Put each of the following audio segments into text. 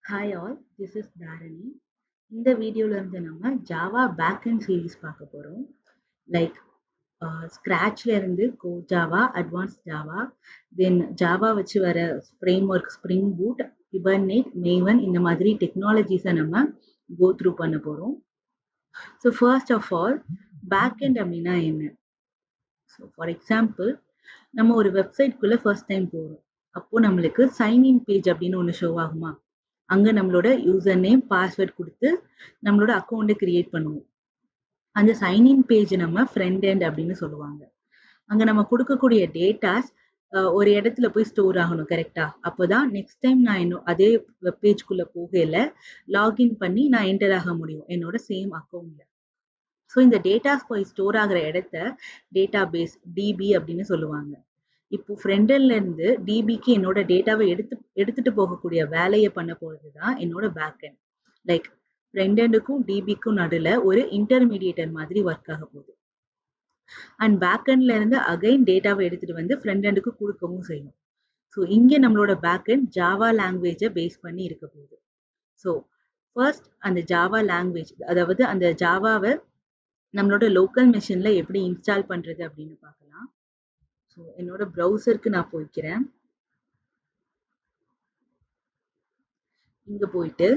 Hi all, this is Dharani. இந்த வீடியோல இருந்து நம்ம ஜாவா பேக்எண்ட் சீரிஸ் பார்க்க போறோம். லைக் ஸ்க்ராட்ச்ல இருந்து core Java, advance Java, then Java வச்சு வர framework spring boot, Hibernate, Maven இந்த மாதிரி டெக்னாலஜிஸை நம்ம கோ த்ரூ பண்ண போறோம். So first of all backend அப்படின்னா என்ன? ஸோ ஃபார் எக்ஸாம்பிள் நம்ம ஒரு வெப்சைட்குள்ள ஃபர்ஸ்ட் டைம் போறோம். அப்போ நம்மளுக்கு சைன்இன் பேஜ் அப்படின்னு ஒன்று ஷோ ஆகுமா? அங்க நம்மளோட யூசர் நேம் பாஸ்வேர்ட் கொடுத்து நம்மளோட அக்கௌண்ட்டை கிரியேட் பண்ணுவோம். அந்த சைன்இன் பேஜ் நம்ம ஃப்ரண்ட் எண்ட் அப்படின்னு சொல்லுவாங்க. அங்க நம்ம கொடுக்கக்கூடிய டேட்டாஸ் ஒரு இடத்துல போய் ஸ்டோர் ஆகணும், கரெக்டா? அப்போதான் நெக்ஸ்ட் டைம் நான் அதே வெப் பேஜ்குள்ள போகல லாகின் பண்ணி நான் என்டர் ஆக முடியும் என்னோட சேம் அக்கௌண்ட்ல. ஸோ இந்த டேட்டாஸ் போய் ஸ்டோர் ஆகிற இடத்த டேட்டா பேஸ் டிபி அப்படின்னு சொல்லுவாங்க. இப்போ ஃப்ரண்டெண்ட்ல இருந்து டிபிக்கு என்னோட டேட்டாவை எடுத்துட்டு போகக்கூடிய வேலையை பண்ண போறது தான் என்னோட பேக்எண்ட். லைக் ஃப்ரண்டெண்டுக்கும் டிபிக்கும் நடுவில் ஒரு இன்டர்மீடியேட்டர் மாதிரி ஒர்க் ஆக போகுது. அண்ட் பேக்எண்ட்ல இருந்து அகைன் டேட்டாவை எடுத்துட்டு வந்து ஃப்ரண்டெண்டுக்கு கொடுக்கவும் செய்யும். ஸோ இங்கே நம்மளோட பேக்எண்ட் ஜாவா லாங்குவேஜை பேஸ் பண்ணி இருக்க போகுது. ஸோ ஃபர்ஸ்ட் அந்த ஜாவா லாங்குவேஜ், அதாவது அந்த ஜாவாவை நம்மளோட லோக்கல் மெஷின்ல எப்படி இன்ஸ்டால் பண்றது அப்படின்னு பார்க்கலாம். ஸோ என்னோட ப்ரௌசருக்கு நான் போய்க்கிறேன். இங்க போயிட்டு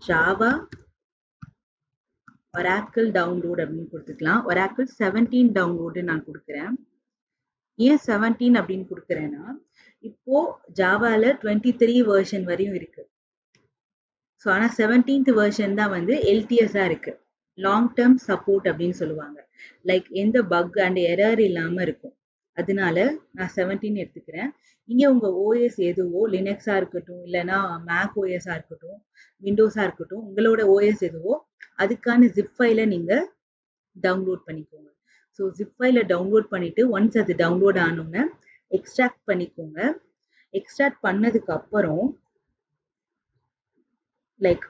ஜாவா ஒராக்கிள் டவுன்லோட் அப்படின்னு கொடுத்துக்கலாம். ஒராக்கிள் 17 டவுன்லோடு நான் கொடுக்குறேன். ஏன் 17 அப்படின்னு கொடுக்குறேன்னா, இப்போ ஜாவால 23 வெர்ஷன் வரையும் இருக்கு. ஸோ ஆனால் 17th வெர்ஷன் தான் வந்து எல்டிஎஸ்ஸா இருக்கு, லாங் டேர்ம் சப்போர்ட் அப்படின்னு சொல்லுவாங்க. லைக் எந்த பக் அண்ட் எரர் இல்லாம இருக்கும். அதனால நான் 17 எடுத்துக்கிறேன். இங்க உங்க ஓஎஸ் எதுவோ, லினக்ஸா இருக்கட்டும், இல்லைன்னா மேக் ஓஎஸ்ஸா இருக்கட்டும், விண்டோஸா இருக்கட்டும், உங்களோட ஓஎஸ் எதுவோ அதுக்கான ஜிப் ஃபைலை நீங்க டவுன்லோட் பண்ணிக்கோங்க. ஸோ ஜிப் ஃபைலை டவுன்லோட் பண்ணிட்டு ஒன்ஸ் அது டவுன்லோட் ஆனோன்னு எக்ஸ்ட்ராக்ட் பண்ணிக்கோங்க. எக்ஸ்ட்ராக்ட் பண்ணதுக்கு அப்புறம் லைக்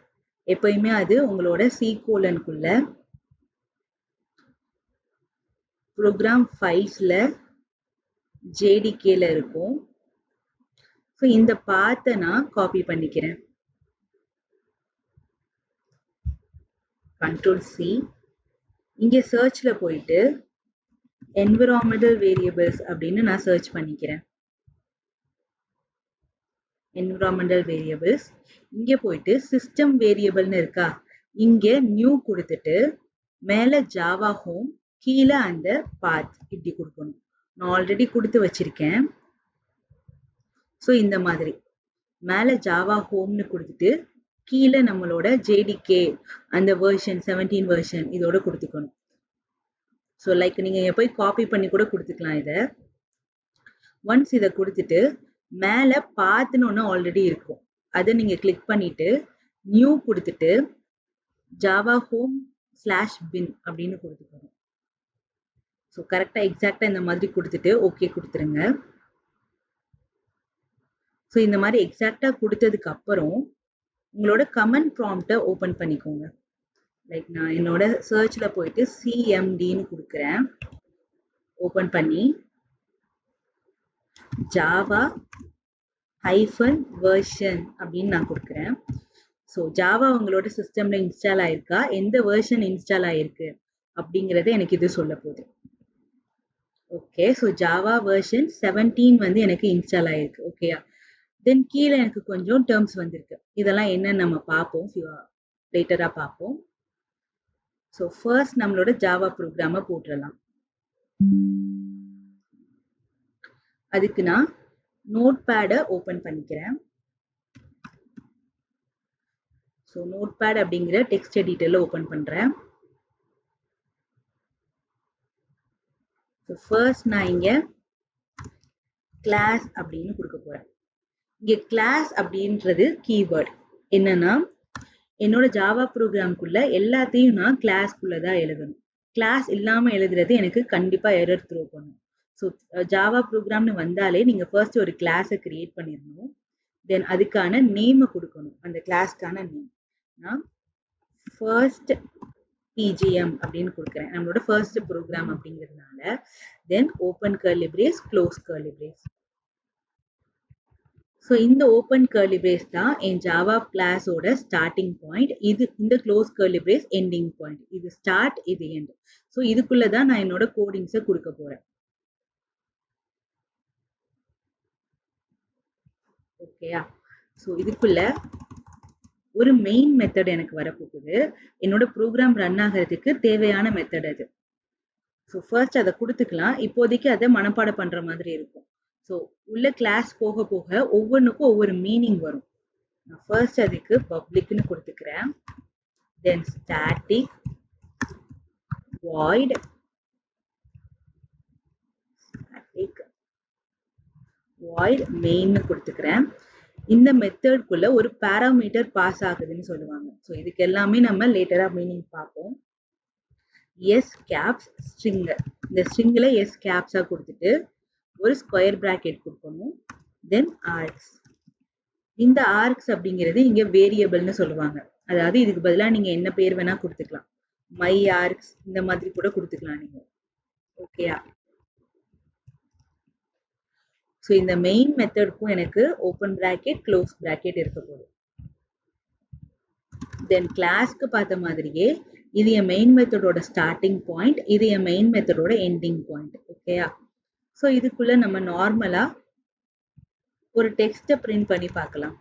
எப்பயுமே அது உங்களோட C:\, ப்ரோக்ராம் ஃபைல்ஸ்ல JDKல இருக்கும். ஸோ இந்த பாத்தை நான் காப்பி பண்ணிக்கிறேன். Ctrl+C. இங்க சர்ச்ல போயிட்டு என்விரான்மெண்டல் வேரியபிள்ஸ் அப்படின்னு நான் சர்ச் பண்ணிக்கிறேன். என்விரான்மெண்டல் வேரியபிள்ஸ் இங்க போயிட்டு சிஸ்டம் வேரியபிள்னு இருக்கா, இங்க நியூ கொடுத்துட்டு மேல ஜாவா ஹோம், கீழே அந்த பாத் இப்படி கொடுக்கணும். நான் ஆல்ரெடி கொடுத்து வச்சிருக்கேன். ஸோ இந்த மாதிரி மேல ஜாவா ஹோம்னு கொடுத்துட்டு கீழே நம்மளோட JDK அந்த வெர்ஷன் 17 வெர்ஷன் இதோட கொடுத்துக்கணும். ஸோ லைக் நீங்க போய் காப்பி பண்ணி கூட கொடுத்துக்கலாம் இதை. ஒன்ஸ் இதை கொடுத்துட்டு மேல பாத்துன்னு ஒன்று ஆல்ரெடி இருக்கும், அதை நீங்க கிளிக் பண்ணிட்டு நியூ கொடுத்துட்டு ஜாவா ஹோம் /bin அப்படின்னு கொடுத்துக்கணும். ஸோ கரெக்டா எக்ஸாக்டா இந்த மாதிரி கொடுத்துட்டு ஓகே கொடுத்துருங்க. ஸோ இந்த மாதிரி எக்ஸாக்டா கொடுத்ததுக்கு அப்புறம் உங்களோட கமெண்ட் ப்ராம்ப்டை ஓபன் பண்ணிக்கோங்க. லைக் நான் என்னோட சர்ச்ல போயிட்டு CMDன்னு கொடுக்குறேன். ஓபன் பண்ணி ஜாவா -version அப்படின்னு நான் கொடுக்குறேன். ஸோ ஜாவா உங்களோட சிஸ்டம்ல இன்ஸ்டால் ஆயிருக்கா, எந்த வெர்ஷன் இன்ஸ்டால் ஆயிருக்கு அப்படிங்கறத எனக்கு இது சொல்ல போகுது. ஓகே, ஸோ ஜாவா வெர்ஷன் 17 வந்து எனக்கு இன்ஸ்டால் ஆயிருக்கு. ஓகேயா? தென் கீழே எனக்கு கொஞ்சம் டேர்ம்ஸ் வந்திருக்கு. இதெல்லாம் என்னன்னு நம்ம பார்ப்போம், லேட்டரா பார்ப்போம். ஸோ ஃபர்ஸ்ட் நம்மளோட ஜாவா ப்ரோக்ராமை போட்டுடலாம். அதுக்கு நான் நோட் பேடை ஓபன் பண்ணிக்கிறேன். ஸோ நோட் பேட் அப்படிங்கிற டெக்ஸ்ட் எடிட்டர்ல ஓபன் பண்றேன். ஸோ ஃபர்ஸ்ட் நான் இங்க கிளாஸ் அப்படின்னு கொடுக்க போறேன். இங்க கிளாஸ் அப்படின்றது கீவேர்ட். என்னன்னா என்னோட ஜாவா ப்ரோக்ராம்குள்ள எல்லாத்தையும் நான் கிளாஸ்க்குள்ளதான் எழுதணும். கிளாஸ் இல்லாம எழுதுறது எனக்கு கண்டிப்பா எரர் த்ரோ பண்ணும். ஸோ ஜாவா ப்ரோக்ராம்னு வந்தாலே நீங்க ஃபர்ஸ்ட் ஒரு கிளாஸை கிரியேட் பண்ணிடணும். தென் அதுக்கான நேமை கொடுக்கணும், அந்த கிளாஸ்க்கான நேம். நான் ஃபர்ஸ்ட் PGM அப்படின்னு கொடுக்குறேன், நம்மளோட ஃபர்ஸ்ட் ப்ரோக்ராம் அப்படிங்கிறதுனால. Then open curly brace, close curly brace. So இந்த ஓப்பன் கர்லி பிரேஸ் தான் என் ஜாவா கிளாஸோட ஸ்டார்டிங் பாயிண்ட். இந்த close curly brace ending point. இது ஸ்டார்ட், இது எண்ட். ஸோ இதுக்குள்ள தான் நான் என்னோட கோடிங்ஸை கொடுக்க போறேன். ஓகேயா? ஸோ இதுக்குள்ள ஒரு மெயின் மெத்தட் எனக்கு வரப்போகுது. என்னோட ப்ரோக்ராம் ரன் ஆகிறதுக்கு தேவையான மெத்தட் அது. ஸோ ஃபர்ஸ்ட் அதை கொடுத்துக்கலாம். இப்போதைக்கு அதை மனப்பாடம் பண்ற மாதிரி இருக்கும். ஸோ உள்ள கிளாஸ் போக போக ஒவ்வொன்றுக்கும் ஒவ்வொரு மீனிங் வரும். நான் ஃபர்ஸ்ட் அதுக்கு பப்ளிக்னு கொடுத்துக்கிறேன். தென் ஸ்டாட்டிக் void மெயின்னு கொடுத்துக்கிறேன். இந்த மெத்தட்குள்ள ஒரு பாராமீட்டர் பாஸ் ஆகுதுன்னு சொல்லுவாங்க. ஸோ இதுக்கு எல்லாமே நம்ம லேட்டரா மீனிங் பார்ப்போம். S caps string. இந்த ஸ்ட்ரிங்ல எஸ் கேப்ஸா கொடுத்துட்டு ஒரு ஸ்கொயர் பிராக்கெட் கொடுக்கணும். தென் ஆர்க்ஸ். இந்த ஆர்க்ஸ் அப்படிங்கிறது இங்க வேரியபிள்னு சொல்லுவாங்க. அதாவது இதுக்கு பதிலாக நீங்க என்ன பேர் வேணா கொடுத்துக்கலாம். மை ஆர்க்ஸ் இந்த மாதிரி கூட கொடுத்துக்கலாம் நீங்க. ஓகேயா? ஸோ இந்த மெயின் மெத்தடுக்கும் எனக்கு ஓப்பன் பிராக்கெட் க்ளோஸ் பிராக்கெட் இருக்க போகுது. தென் கிளாஸ்க்கு பார்த்த மாதிரியே இது என் மெயின் மெத்தடோட ஸ்டார்டிங் பாயிண்ட், இது என் மெயின் மெத்தடோட எண்டிங் பாயிண்ட். ஓகேயா? ஸோ இதுக்குள்ள நம்ம நார்மலா ஒரு டெக்ஸ்ட்டை பிரிண்ட் பண்ணி பார்க்கலாம்.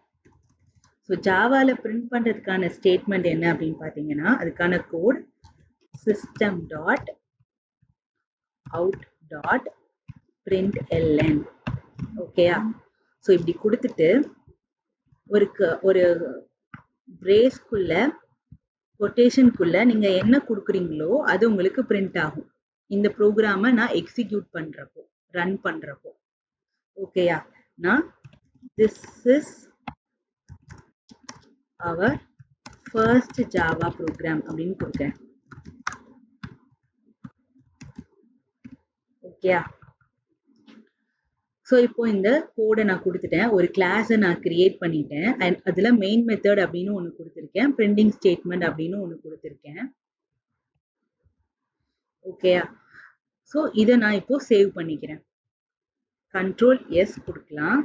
ஸோ ஜாவால பிரிண்ட் பண்றதுக்கான ஸ்டேட்மெண்ட் என்ன அப்படின்னு பார்த்தீங்கன்னா, அதுக்கான code system dot out dot println. ஓகேயா? ஸோ இப்படி கொடுத்துட்டு ஒரு பிரேஸ்க்குள்ள கொட்டேஷனுக்குள்ள நீங்க என்ன கொடுக்குறீங்களோ அது உங்களுக்கு பிரிண்ட் ஆகும். இந்த ப்ரோக்ராமை நான் எக்ஸிக்யூட் பண்றப்போ, ரன் பண்றப்போ. ஓகேயா? நான் this is our first Java program அப்படின்னு கொடுக்குறேன். ஓகேயா? ஸோ இப்போ இந்த கோடை நான் கொடுத்துட்டேன். ஒரு கிளாஸை நான் கிரியேட் பண்ணிட்டேன். அண்ட் அதில் மெயின் மெத்தட் அப்படின்னு ஒன்று கொடுத்துருக்கேன். பிரிண்டிங் ஸ்டேட்மெண்ட் அப்படின்னு ஒன்று கொடுத்துருக்கேன். ஓகேயா? ஸோ இதை நான் இப்போ சேவ் பண்ணிக்கிறேன். கண்ட்ரோல் எஸ் கொடுக்கலாம்.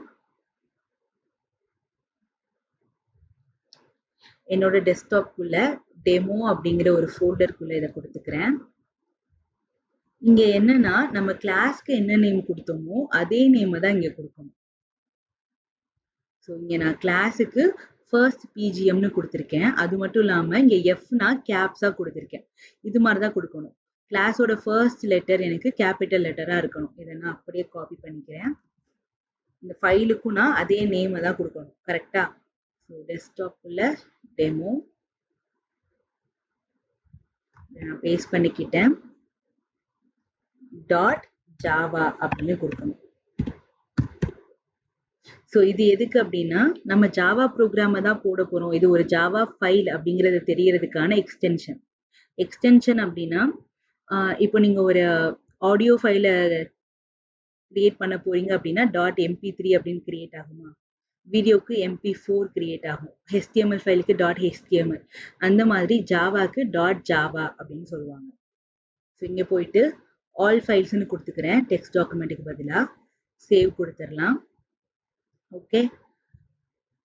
என்னோட டெஸ்க்டாப்குள்ள டெமோ அப்படிங்கிற ஒரு ஃபோல்டருக்குள்ள இதை கொடுத்துக்கிறேன். இங்க என்னன்னா நம்ம கிளாஸ்க்கு என்ன நேம் கொடுத்தோமோ அதே நேம் தான் இங்க கொடுக்கணும். ஸோ இங்க நான் கிளாஸுக்கு ஃபர்ஸ்ட் பிஜிஎம்னு கொடுத்துருக்கேன். அது மட்டும் இல்லாம இங்க எஃப்னா கேப்ஸா கொடுத்துருக்கேன். இது மாதிரி தான் கொடுக்கணும். கிளாஸோட ஃபர்ஸ்ட் லெட்டர் எனக்கு கேபிட்டல் லெட்டரா இருக்கணும். இதை நான் அப்படியே காப்பி பண்ணிக்கிறேன். இந்த ஃபைலுக்கும் நான் அதே நேம் தான் கொடுக்கணும். கரெக்டா? ஸோ டெஸ்க்டாப்ல டெமோ நான் பேஸ்ட் பண்ணிக்கிட்டேன். டாட் ஜாவா அப்படின்னு கொடுக்கணும். ஸோ இது எதுக்கு அப்படின்னா நம்ம ஜாவா ப்ரோக்ராமை தான் போட போறோம். இது ஒரு ஜாவா ஃபைல் அப்படிங்கிறது தெரியறதுக்கான எக்ஸ்டென்ஷன். எக்ஸ்டென்ஷன் அப்படின்னா இப்போ நீங்க ஒரு ஆடியோ ஃபைலை கிரியேட் பண்ண போறீங்க அப்படின்னா .mp3 அப்படின்னு கிரியேட் ஆகுமா? வீடியோக்கு MP4 கிரியேட் ஆகும். HTML ஃபைலுக்கு .html. அந்த மாதிரி ஜாவாக்கு .java அப்படின்னு சொல்லுவாங்க. ஸோ இங்க போயிட்டு ஆல் ஃபைல்ஸ்னு கொடுத்துக்கிறேன். டெக்ஸ்ட் டாக்குமெண்ட்டுக்கு பதிலாக சேவ் கொடுத்துடலாம். ஓகே.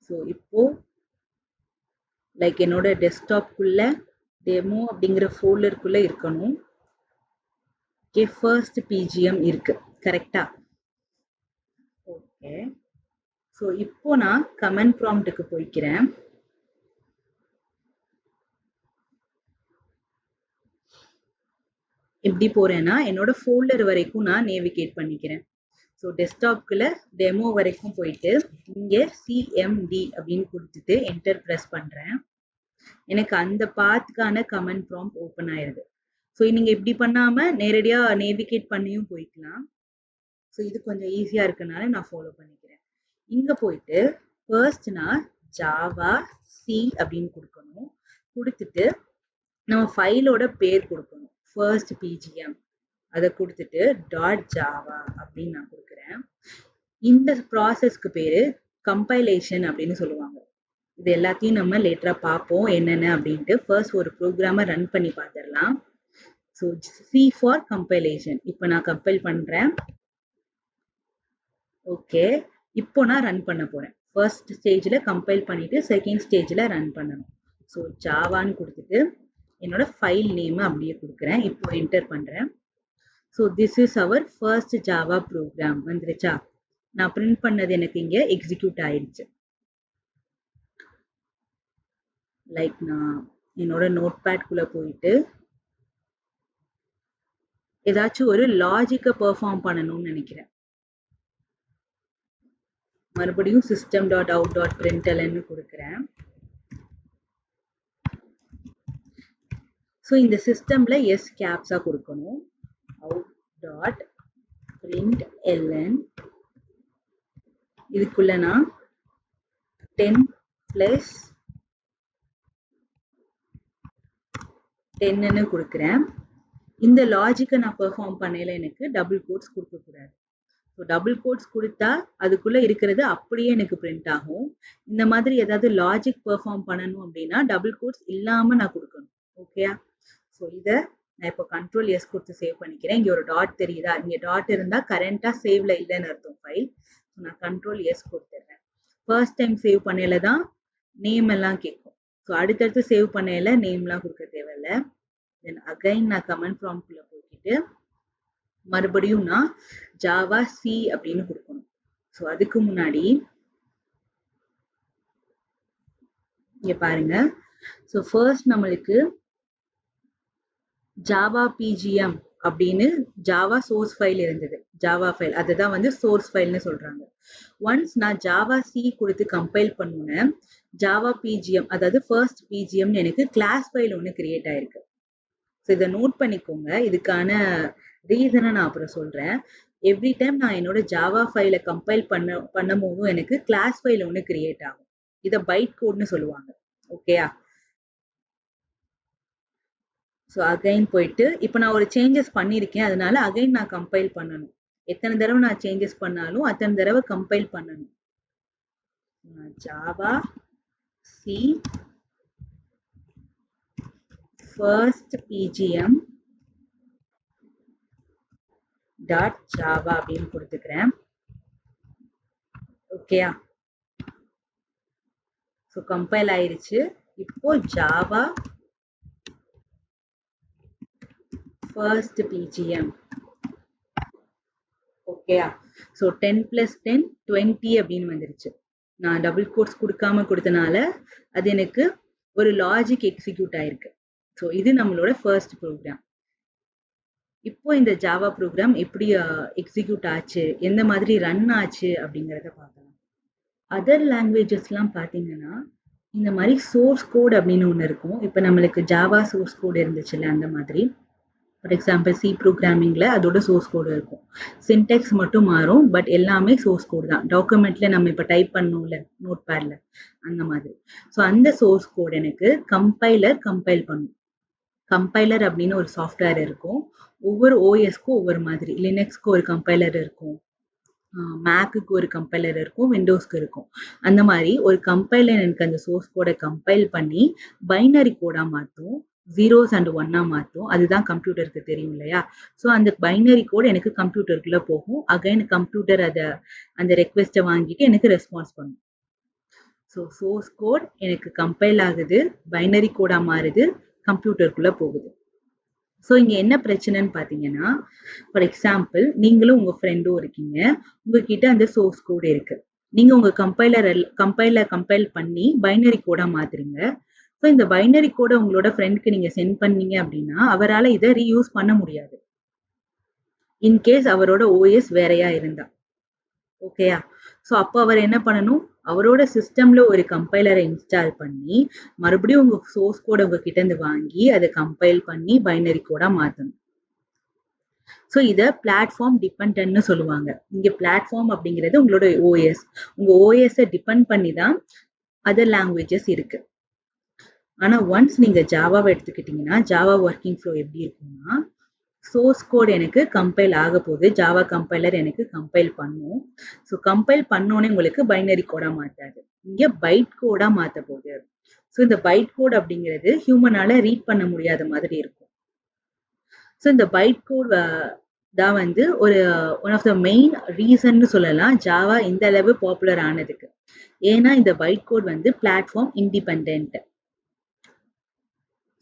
ஸோ இப்போ லைக் என்னோட டெஸ்க்டாப்குள்ள டெமோ அப்படிங்கிற ஃபோல்டருக்குள்ள இருக்கணும். ஓகே, ஃபர்ஸ்ட் பிஜிஎம் இருக்கு. கரெக்டா? ஓகே. ஸோ இப்போ நான் கமெண்ட் ப்ராம்ப்ட்டுக்கு போய்க்கிறேன். எப்படி போறேன்னா என்னோட ஃபோல்டர் வரைக்கும் நான் நேவிகேட் பண்ணிக்கிறேன். ஸோ டெஸ்க்டாப்குள்ள டெமோ வரைக்கும் போயிட்டு இங்கே சிஎம்டி அப்படின்னு கொடுத்துட்டு என்டர் ப்ரெஸ் பண்றேன். எனக்கு அந்த பாத்துக்கான கமெண்ட் ப்ராம்ப்ட் ஓப்பன் ஆயிருது. ஸோ நீங்க இப்படி பண்ணாம நேரடியா நேவிகேட் பண்ணியும் போய்க்கலாம். ஸோ இது கொஞ்சம் ஈஸியா இருக்கனால நான் ஃபாலோ பண்ணிக்கிறேன். இங்க போயிட்டு ஃபர்ஸ்ட் நான் ஜாவா சி அப்படின்னு கொடுக்கணும். கொடுத்துட்டு நம்ம ஃபைலோட பேர் கொடுக்கணும். ஃபர்ஸ்ட் பிஜிஎம் அதை கொடுத்துட்டு .java அப்படின்னு நான் கொடுக்குறேன். இந்த ப்ராசஸ்க்கு பேரு கம்பைலேஷன் அப்படின்னு சொல்லுவாங்க. இது எல்லாத்தையும் நம்ம லேட்டரா பார்ப்போம் என்னென்ன அப்படின்ட்டு. ஃபர்ஸ்ட் ஒரு ப்ரோக்ராமை ரன் பண்ணி பார்த்துடலாம். So C for compilation. இப்போ நான் கம்பைல் பண்றேன். ஓகே, இப்போ நான் ரன் பண்ண போறேன். ஃபர்ஸ்ட் ஸ்டேஜில் கம்பைல் பண்ணிவிட்டு செகண்ட் ஸ்டேஜில் ரன் பண்ணணும். ஸோ ஜாவான்னு கொடுத்துட்டு என்னோட ஃபைல் நேம் அப்படியே கொடுக்குறேன். இப்போ என்டர் பண்ணுறேன். So this is our first Java program வந்துருச்சா? நான் பிரிண்ட் பண்ணது எனக்கு இங்கே எக்ஸிக்யூட் ஆயிடுச்சு. லைக் நான் என்னோட நோட் பேட்குள்ளே போயிட்டு ஏதாச்சும் ஒரு லாஜிக்கை பெர்ஃபார்ம் பண்ணணும்னு நினைக்கிறேன். மறுபடியும் system.out.println கொடுக்குறேன். ஸோ இந்த சிஸ்டம்ல எஸ் கேப்ஸா கொடுக்கணும். out.println இதுக்குள்ள நான் 10 + 10ன்னு கொடுக்குறேன். இந்த லாஜிக்கை நான் பெர்ஃபார்ம் பண்ணல எனக்கு டபுள் கோட்ஸ் கொடுக்கக்கூடாது. ஸோ டபுள் கோட்ஸ் கொடுத்தா அதுக்குள்ள இருக்கிறது அப்படியே எனக்கு பிரிண்ட் ஆகும். இந்த மாதிரி ஏதாவது லாஜிக் பெர்ஃபார்ம் பண்ணணும் அப்படின்னா டபுள் கோட்ஸ் இல்லாம நான் கொடுக்கணும். ஓகேயா? ஸோ இதை நான் இப்போ கண்ட்ரோல் எஸ் கொடுத்து சேவ் பண்ணிக்கிறேன். இங்கே ஒரு டாட் தெரியுதா? இங்கே டாட் இருந்தால் கரண்டா சேவ்ல இல்லைன்னு அர்த்தம் ஃபைல். ஸோ நான் கண்ட்ரோல் எஸ் கொடுத்துட்றேன். ஃபர்ஸ்ட் டைம் சேவ் பண்ணல தான் நேம் எல்லாம் கேட்கும். ஸோ அடுத்தடுத்து சேவ் பண்ணல நேம்லாம் கொடுக்க தேவையில்லை. தென் அகைன் நான் கமெண்ட் ப்ராம்ப்ட்ல போய்கிட்டு மறுபடியும் நான் ஜாவா சி அப்படின்னு கொடுக்கணும். ஸோ அதுக்கு முன்னாடி இங்க பாருங்க. ஸோ ஃபர்ஸ்ட் நம்மளுக்கு ஜாவா பிஜிஎம் அப்படின்னு ஜாவா சோர்ஸ் ஃபைல் இருந்தது. ஜாவா ஃபைல் அதுதான் வந்து சோர்ஸ் ஃபைல்னு சொல்றாங்க. ஒன்ஸ் நான் ஜாவா சி கொடுத்து கம்பைல் பண்ணுனேன், ஜாவா பிஜிஎம் அதாவது ஃபர்ஸ்ட் பிஜிஎம்னு எனக்கு கிளாஸ் ஃபைல் ஒன்று கிரியேட் ஆயிருக்கு. ஸோ இதை நோட் பண்ணிக்கோங்க. இதுக்கான ரீசனை நான் அப்புறம் சொல்றேன். எவ்ரி டைம் நான் என்னோட ஜாவா ஃபைலை கம்பைல் பண்ணும் போதும் எனக்கு கிளாஸ் ஃபைல் ஒன்று கிரியேட் ஆகும். இதை பைட் கோட்னு சொல்லுவாங்க. ஓகேயா? ஸோ அகைன் போயிட்டு இப்போ நான் ஒரு சேஞ்சஸ் பண்ணியிருக்கேன், அதனால அகைன் நான் கம்பைல் பண்ணணும். எத்தனை தடவை நான் சேஞ்சஸ் பண்ணாலும் அத்தனை தடவை கம்பைல் பண்ணணும். Java C first BGM dot Java அப்படின்னு கொடுத்துக்கிறேன். ஓகேயா? ஸோ கம்பைல் ஆயிருச்சு. இப்போ ஜாவா ஃபர்ஸ்ட் பிஜிஎம். ஓகேயா? ஸோ 10 + 10 20 அப்படின்னு வந்துருச்சு. நான் டபுள் கோட்ஸ் கொடுக்காம கொடுத்தனால அது எனக்கு ஒரு லாஜிக் எக்ஸிக்யூட் ஆயிருக்கு. ஸோ இது நம்மளோட ஃபர்ஸ்ட் ப்ரோக்ராம். இப்போ இந்த ஜாவா ப்ரோக்ராம் எப்படி எக்ஸிக்யூட் ஆச்சு, எந்த மாதிரி ரன் ஆச்சு அப்படிங்கிறத பார்க்கலாம். அதர் லாங்குவேஜஸ்லாம் பார்த்தீங்கன்னா இந்த மாதிரி சோர்ஸ் கோட் அப்படின்னு ஒன்று இருக்கும். இப்போ நம்மளுக்கு ஜாவா சோர்ஸ் கோட் இருந்துச்சுல்ல, அந்த மாதிரி. ஃபார் எக்ஸாம்பிள் சி ப்ரோக்ராமிங்கில் அதோட சோர்ஸ் கோடு இருக்கும். சின்டெக்ஸ் மட்டும் மாறும், பட் எல்லாமே சோர்ஸ் கோடு தான். டாக்குமெண்ட்ல நம்ம இப்போ டைப் பண்ணோம்ல நோட் பேட்ல, அந்த மாதிரி. ஸோ அந்த சோர்ஸ் கோட் எனக்கு கம்பைலர் கம்பைல் பண்ணும். கம்பைலர் அப்படின்னு ஒரு சாஃப்ட்வேர் இருக்கும். ஒவ்வொரு ஓஎஸ்க்கும் ஒவ்வொரு மாதிரி. லினக்ஸ்க்கு ஒரு கம்பைலர் இருக்கும், மேக்குக்கு ஒரு கம்பைலர் இருக்கும், விண்டோஸ்க்கு இருக்கும். அந்த மாதிரி ஒரு கம்பைலர் எனக்கு அந்த சோர்ஸ் கோடை கம்பைல் பண்ணி பைனரி கோடா மாற்றும், 0s and 1 மாற்றும். அதுதான் கம்ப்யூட்டருக்கு தெரியும் இல்லையா? ஸோ அந்த பைனரி கோட் எனக்கு கம்ப்யூட்டருக்குள்ள போகும். அகைன் கம்ப்யூட்டர் அதை அந்த ரெக்வெஸ்ட்டை வாங்கிட்டு எனக்கு ரெஸ்பான்ஸ் பண்ணும். ஸோ சோர்ஸ் கோட் எனக்கு கம்பைல் ஆகுது, பைனரி கோடா மாறுது, கம்ப்யூட்டருக்குள்ள போகுது. ஸோ இங்க என்ன பிரச்சனைன்னு பார்த்தீங்கன்னா, ஃபார் எக்ஸாம்பிள் நீங்களும் உங்க ஃப்ரெண்டும் இருக்கீங்க, உங்ககிட்ட அந்த சோர்ஸ் கோட் இருக்கு. நீங்க உங்க கம்பைல் பண்ணி பைனரி கோடா மாத்துறீங்க. ஸோ இந்த பைனரி கோடை உங்களோட ஃப்ரெண்டுக்கு நீங்க சென்ட் பண்ணீங்க அப்படின்னா அவரால் இதை ரீயூஸ் பண்ண முடியாது, இன்கேஸ் அவரோட ஓஎஸ் வேறையா இருந்தா. ஓகேயா? ஸோ அப்போ அவர் என்ன பண்ணணும், அவரோட சிஸ்டம்ல ஒரு கம்பைலரை இன்ஸ்டால் பண்ணி மறுபடியும் உங்க சோர்ஸ் கோடை உங்ககிட்ட இருந்து வாங்கி அதை கம்பைல் பண்ணி பைனரி கோடா மாற்றணும். ஸோ இதை பிளாட்ஃபார்ம் டிபெண்ட்னு சொல்லுவாங்க. இங்க பிளாட்ஃபார்ம் அப்படிங்கிறது உங்களோட ஓஎஸ். உங்க ஓஎஸை டிபெண்ட் பண்ணி தான் அதர் லாங்குவேஜஸ் இருக்கு. ஆனா ஒன்ஸ் நீங்க ஜாவாவை எடுத்துக்கிட்டீங்கன்னா ஜாவா ஒர்க்கிங் ஃப்ளோ எப்படி இருக்கும்னா, சோர்ஸ் கோட் எனக்கு கம்பைல் ஆக போகுது, ஜாவா கம்பைலர் எனக்கு கம்பைல் பண்ணும். ஸோ கம்பைல் பண்ணோன்னே உங்களுக்கு பைனரி கோடா மாத்தாது, இங்க பைட் கோடா மாத்த போகுது. ஸோ இந்த பைட் கோட் அப்படிங்கிறது ஹியூமனால ரீட் பண்ண முடியாத மாதிரி இருக்கும். ஸோ இந்த பைட் கோட் தான் வந்து ஒரு ஒன் ஆஃப் த மெயின் ரீசன்னு சொல்லலாம் ஜாவா இந்த அளவு பாப்புலர் ஆனதுக்கு. ஏன்னா இந்த பைட் கோட் வந்து பிளாட்ஃபார்ம் இண்டிபெண்ட்.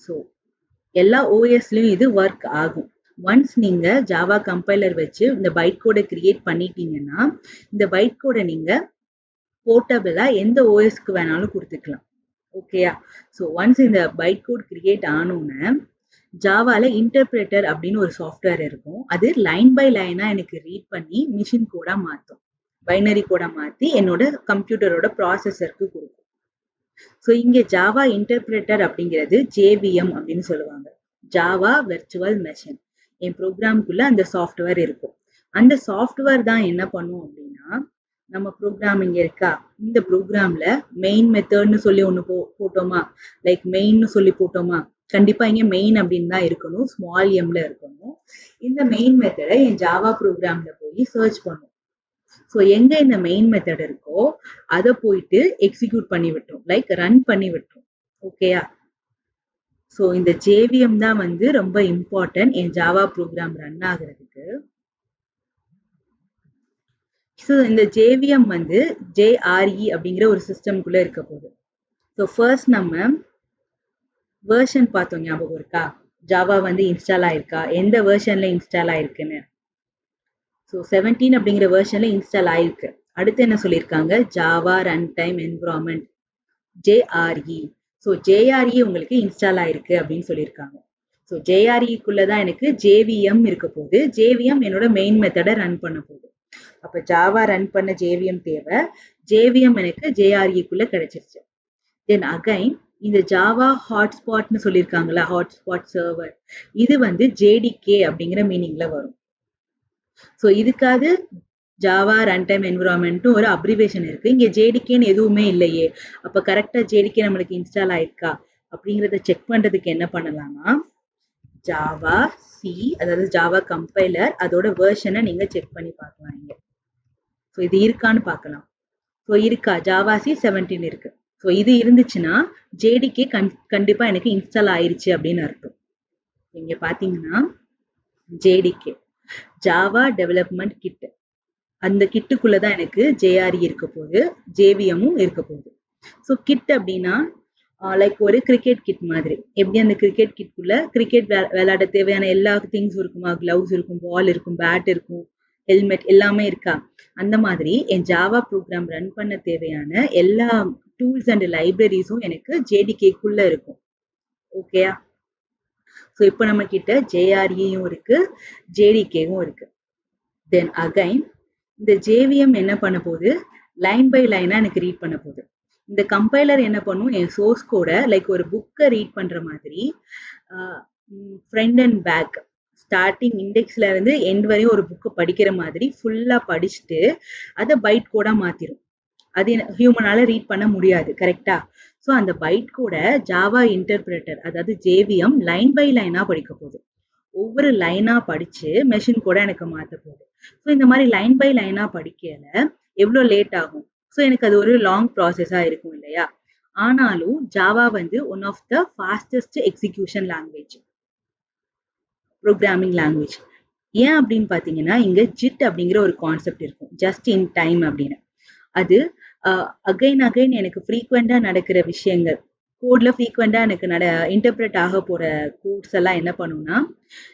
ஸோ எல்லா ஓஎஸ்லயும் இது ஒர்க் ஆகும். ஒன்ஸ் நீங்க ஜாவா கம்பைலர் வச்சு இந்த பைட் கோடை கிரியேட் பண்ணிட்டீங்கன்னா இந்த பைட் கோடை நீங்க போர்ட்டபிளா எந்த ஓஎஸ்க்கு வேணாலும் கொடுத்துக்கலாம். ஓகேயா? ஸோ ஒன்ஸ் இந்த பைட் கோட் கிரியேட் ஆனோன்னு ஜாவால இன்டர்பிரேட்டர் அப்படின்னு ஒரு சாஃப்ட்வேர் இருக்கும். அது லைன் பை லைனா எனக்கு ரீட் பண்ணி மிஷின் கோடா மாற்றும், பைனரி கோடா மாற்றி என்னோட கம்ப்யூட்டரோட ப்ராசஸருக்கு கொடுக்கும். ஸோ இங்கே ஜாவா இன்டர்பிரேட்டர் அப்படிங்கிறது ஜேவிஎம் அப்படின்னு சொல்லுவாங்க, ஜாவா வெர்ச்சுவல் மெஷின். என் ப்ரோக்ராமுக்குள்ள அந்த சாஃப்ட்வேர் இருக்கும். அந்த சாஃப்ட்வேர் தான் என்ன பண்ணும் அப்படின்னா, நம்ம ப்ரோக்ராம் இங்க இருக்கா, இந்த ப்ரோக்ராம்ல மெயின் மெத்தட்னு சொல்லி ஒன்று போட்டோமா, லைக் மெயின்னு சொல்லி போட்டோமா, கண்டிப்பா இங்க மெயின் அப்படின்னு தான் இருக்கணும், ஸ்மால் எம்ல இருக்கணும். இந்த மெயின் மெத்தடை என் ஜாவா ப்ரோக்ராம்ல போய் சர்ச் பண்ணும். ஸோ எங்க இந்த மெயின் மெத்தட் இருக்கோ அதை போயிட்டு எக்ஸிக்யூட் பண்ணி விட்டோம், லைக் ரன் பண்ணி விட்டோம். ஓகேயா? ஸோ இந்த ஜேவிஎம் தான் வந்து ரொம்ப இம்பார்ட்டன்ட் என் ஜாவா ப்ரோக்ராம் ரன் ஆகுறதுக்கு. ஸோ இந்த ஜேவிஎம் வந்து ஜேஆர்இ அப்படிங்கிற ஒரு சிஸ்டம்குள்ள இருக்க போகுது. ஸோ ஃபர்ஸ்ட் நம்ம வெர்ஷன் பார்த்தோம், ஞாபகம் இருக்கா? ஜாவா வந்து இன்ஸ்டால் ஆயிருக்கா, எந்த வெர்ஷன்ல இன்ஸ்டால் ஆயிருக்குன்னு. ஸோ 17 அப்படிங்கிற வெர்ஷன்ல இன்ஸ்டால் ஆயிருக்கு. அடுத்து என்ன சொல்லியிருக்காங்க, Java run time environment JRE. So JRE உங்களுக்கு இன்ஸ்டால் ஆயிருக்கு அப்படின்னு சொல்லியிருக்காங்க. ஸோ ஜேஆர்இக்குள்ளதான் எனக்கு ஜேவிஎம் இருக்க போகுது. ஜேவிஎம் என்னோட மெயின் மெத்தடை ரன் பண்ண போகுது. அப்ப ஜாவா ரன் பண்ண ஜேவிஎம் தேவை, ஜேவிஎம் எனக்கு ஜேஆர்இக்குள்ள கிடைச்சிருச்சு. தென் அகைன் இந்த ஜாவா ஹாட்ஸ்பாட்னு சொல்லியிருக்காங்களா, ஹாட்ஸ்பாட் சர்வர், இது வந்து ஜேடிகே அப்படிங்கிற மீனிங்ல வரும். ஸோ இதுக்காக ஜாவா ரன் டைம் என்விரான்மெண்ட்டும் ஒரு அப்ரிவேஷன் இருக்கு. இங்க ஜேடிகேன்னு எதுவுமே இல்லையே, அப்ப கரெக்டா ஜேடிகே நம்மளுக்கு இன்ஸ்டால் ஆயிருக்கா அப்படிங்கிறத செக் பண்றதுக்கு என்ன பண்ணலாம்னா, ஜாவா சி, அதாவது ஜாவா கம்பைலர், அதோட வெர்ஷனை நீங்க செக் பண்ணி பார்க்கலாம் இங்க. ஸோ இது இருக்கான்னு பார்க்கலாம். ஸோ இருக்கா, ஜாவா சி 17 இருக்கு. ஸோ இது இருந்துச்சுன்னா ஜேடிகே கண்டிப்பா எனக்கு இன்ஸ்டால் ஆயிருச்சு அப்படின்னு அர்த்தம். இங்க பாத்தீங்கன்னா ஜேடிகே ஜாவா டெவலப்மெண்ட் கிட், அந்த கிட்டுக்குள்ளதான் எனக்கு ஜேஆர்இ இருக்க போகுது, ஜேவிஎம்மும் இருக்க போகுது. ஸோ கிட் அப்படின்னா லைக் ஒரு கிரிக்கெட் கிட் மாதிரி. எப்படி அந்த கிரிக்கெட் கிட்குள்ள கிரிக்கெட் விளையாட தேவையான எல்லா திங்ஸும் இருக்குமா, கிளவுஸ் இருக்கும், பால் இருக்கும், பேட் இருக்கும், ஹெல்மெட் எல்லாமே இருக்கா, அந்த மாதிரி என் ஜாவா ப்ரோக்ராம் ரன் பண்ண தேவையான எல்லா டூல்ஸ் அண்ட் லைப்ரரிஸும் எனக்கு ஜேடிகேக்குள்ள இருக்கும். ஓகேயா? ஸோ இப்போ நம்ம கிட்ட ஜேஆர்இயும் இருக்கு, ஜேடிகேவும் இருக்கு. தென் அகைன் இந்த ஜேவிஎம் என்ன பண்ண போகுது, லைன் பை லைனா எனக்கு ரீட் பண்ண போகுது. இந்த கம்பைலர் என்ன பண்ணும், என் சோர்ஸ் கோட லைக் ஒரு புக்கை ரீட் பண்ற மாதிரி ஃப்ரண்ட் அண்ட் பேக், ஸ்டார்டிங் இண்டெக்ஸ்ல இருந்து எண்ட் வரையும் ஒரு புக்கை படிக்கிற மாதிரி ஃபுல்லா படிச்சுட்டு அதை பைட் கோடா மாத்திரும். அது ஹியூமனால ரீட் பண்ண முடியாது, கரெக்டா? ஸோ அந்த பைட் கோட ஜாவா இன்டர்பிரேட்டர், அதாவது ஜேவிஎம் லைன் பை லைனா படிக்க போகுது. ஒவ்வொரு லைனா படிச்சு மெஷின் கூட எனக்கு மாத்த போகுது. ஸோ இந்த மாதிரி லைன் பை லைனா படிக்கல எவ்வளோ லேட் ஆகும்? ஸோ எனக்கு அது ஒரு லாங் ப்ராசஸா இருக்கும் இல்லையா? ஆனாலும் ஜாவா வந்து one of the fastest execution language, programming language. ஏன் அப்படின்னு பாத்தீங்கன்னா, இங்க ஜிட் அப்படிங்கிற ஒரு கான்செப்ட் இருக்கும், ஜஸ்ட் இன் டைம் அப்படின்னு. அது அகைன் அகைன் எனக்கு ஃப்ரீக்வெண்டா நடக்கிற விஷயங்கள், கோட்ல ஃப்ரீக்வெண்டா எனக்கு இன்டர்பிரேட் ஆக போற கோட்ஸ் எல்லாம் என்ன பண்ணும்னா,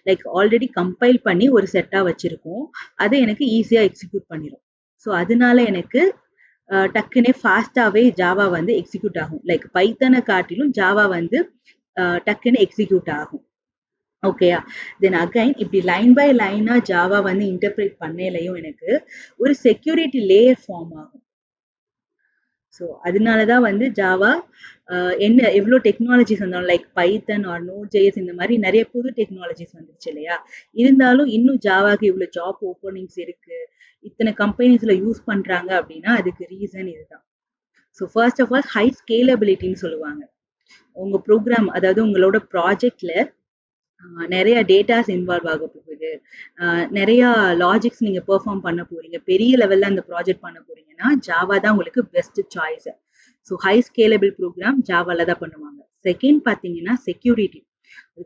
லைக் ஆல்ரெடி கம்பைல் பண்ணி ஒரு செட்டா வச்சிருக்கோம், அதை எனக்கு ஈஸியா எக்ஸிக்யூட் பண்ணிடும். ஸோ அதனால எனக்கு டக்குனே ஃபாஸ்டாவே ஜாவா வந்து எக்ஸிக்யூட் ஆகும். லைக் பைத்தனை காட்டிலும் ஜாவா வந்து டக்குன்னு எக்ஸிக்யூட் ஆகும். ஓகேயா? தென் அகைன் இப்படி லைன் பை லைனா ஜாவா வந்து இன்டர்பிரேட் பண்ணலையும் எனக்கு ஒரு செக்யூரிட்டி லேயர் ஃபார்ம் ஆகும். ஸோ அதனாலதான் வந்து ஜாவா என்ன எவ்வளோ டெக்னாலஜிஸ் வந்தாலும், லைக் பைத்தன் ஆர் நோட்.js இந்த மாதிரி நிறைய புது டெக்னாலஜிஸ் வந்துருச்சு இல்லையா, இருந்தாலும் இன்னும் ஜாவாக்கு இவ்வளோ ஜாப் ஓப்பனிங்ஸ் இருக்கு, இத்தனை கம்பெனிஸ்ல யூஸ் பண்றாங்க அப்படின்னா அதுக்கு ரீசன் இதுதான். So first of all high ஸ்கேலபிலிட்டின்னு சொல்லுவாங்க. உங்க ப்ரோக்ராம், அதாவது உங்களோட ப்ராஜெக்ட்ல நிறைய டேட்டாஸ் இன்வால்வ் ஆக போகுது, நிறைய லாஜிக்ஸ் நீங்க பெர்ஃபார்ம் பண்ண போறீங்க, பெரிய லெவல்ல அந்த ப்ராஜெக்ட் பண்ண போறீங்கன்னா ஜாவா தான் உங்களுக்கு best choice. So high scalable program ஜாவால தான் பண்ணுவாங்க. செகண்ட் பார்த்தீங்கன்னா செக்யூரிட்டி.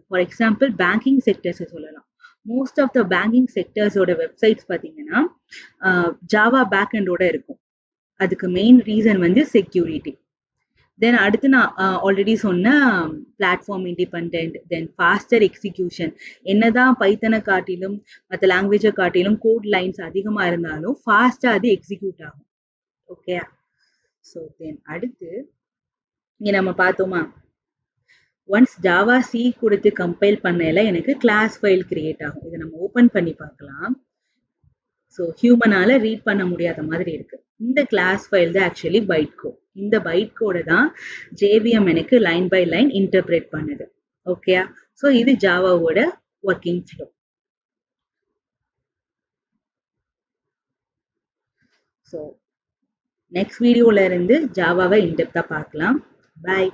ஃபார் எக்ஸாம்பிள் பேங்கிங் செக்டர்ஸை சொல்லலாம். மோஸ்ட் ஆஃப் த பேங்கிங் செக்டர்ஸோட வெப்சைட்ஸ் பார்த்தீங்கன்னா ஜாவா பேக்எண்டோட இருக்கும். அதுக்கு மெயின் ரீசன் வந்து செக்யூரிட்டி. தென் அடுத்து நான் ஆல்ரெடி சொன்ன platform independent, then faster execution. என்னதான் பைத்தனை காட்டிலும் மற்ற லாங்குவேஜை காட்டிலும் கோட் லைன்ஸ் அதிகமாக இருந்தாலும் ஃபாஸ்ட்டாக அது எக்ஸிக்யூட் ஆகும். ஓகே, ஸோ தென் அடுத்து இங்கே நம்ம பார்த்தோமா, ஒன்ஸ் ஜாவா சி கொடுத்து கம்பைல் பண்ணல எனக்கு கிளாஸ் ஃபைல் கிரியேட் ஆகும். இதை நம்ம ஓப்பன் பண்ணி பார்க்கலாம். ஸோ ஹியூமனால ரீட் பண்ண முடியாத மாதிரி இருக்கு. இந்த கிளாஸ் ஃபைல் தான் ஆக்சுவலி பைட் கோட். இந்த பைட் கோடை தான் ஜேவிஎம் எனக்கு லைன் பை லைன் இன்டர்பிரேட் பண்ணுது. ஓகே, ஸோ இது ஜாவாவோட ஒர்க்கிங் ஃப்ளோ. ஸோ நெக்ஸ்ட் வீடியோல இருந்து ஜாவாவை இன்டெப்தா பார்க்கலாம். பாய்.